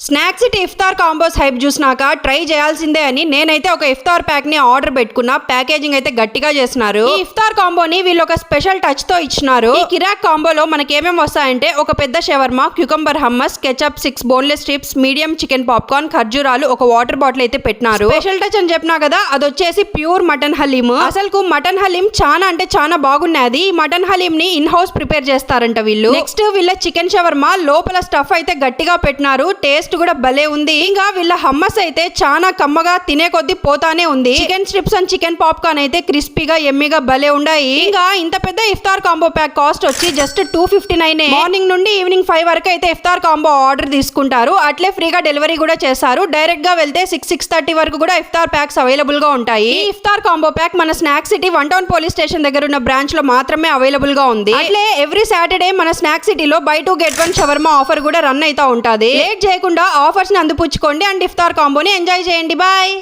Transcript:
Snacks city ఇఫ్తార్ combos hype చూసినాక try చేయాల్సిందే అని నేనైతే ఒక ఇఫ్తార్ ప్యాక్ ని ఆర్డర్ పెట్టుకున్నా. ప్యాకేజింగ్ అయితే గట్టిగా చేస్తున్నారు. ఈ ఇఫ్తార్ కాంబోని వీళ్ళు ఒక స్పెషల్ టచ్ తో ఇచ్చినారు. ఈ కిరాక్ కాంబోలో మనకి ఏమేమి వస్తాయంటే ఒక పెద్ద shawarma, cucumber hummus, ketchup, 6 boneless strips, medium chicken popcorn, ఖర్జూరాలు, ఒక వాటర్ బాటిల్ అయితే పెట్టినారు. స్పెషల్ టచ్ అని చెప్పినా కదా, అది వచ్చేసి ప్యూర్ మటన్ హలీమ్. అసలు మటన్ హలీం చాలా అంటే చాలా బాగున్నది. ఈ మటన్ హలీం ని ఇన్ హౌస్ ప్రిపేర్ చేస్తారంట వీళ్ళు. నెక్స్ట్ వీళ్ళ చికెన్ షవర్మా లోపల స్టఫ్ అయితే గట్టిగా పెట్టినారు. టేస్ట్ కూడా భలే ఉంది. ఇంకా వీళ్ళ హమ్మస్ అయితే చాలా కమ్మగా తినే కొద్ది పోతానే ఉంది. Chicken strips and chicken popcorn అయితే క్రిస్పీగా ఎమ్మిగా భలే ఉన్నాయి. ఇంకా ఇంత పెద్ద ఇఫ్తార్ కాంబో ప్యాక్ కాస్ట్ వచ్చి జస్ట్ 259. మార్నింగ్ నుండి ఈవినింగ్ 5 వరకు అయితే ఇఫ్తార్ కాంబో ఆర్డర్ తీసుకుంటారు. అట్లే ఫ్రీగా డెలివరీ కూడా చేస్తారు. డైరెక్ట్ గా వెళ్తే 6:30 వరకు కూడా ఇఫ్తార్ ప్యాక్స్ అవైలబుల్ గా ఉంటాయి. ఈ ఇఫ్తార్ కాంబో ప్యాక్ మన snack city 1 town police station దగ్గర ఉన్న బ్రాంచ్ లో మాత్రమే అవైలబుల్ గా ఉంది. అట్లే ఎవ్రీ సాటర్డే మన స్నాక్ సిటీలో బై 2 get 1 షవర్మా ఆఫర్ కూడా రన్ అవుతా ఉంటది. లేట్ చేయకుండా ఆఫర్స్ ని అందిపుచ్చుకోండి అండ్ ఇఫ్తార్ కాంబోని ఎంజాయ్ చేయండి. బాయ్.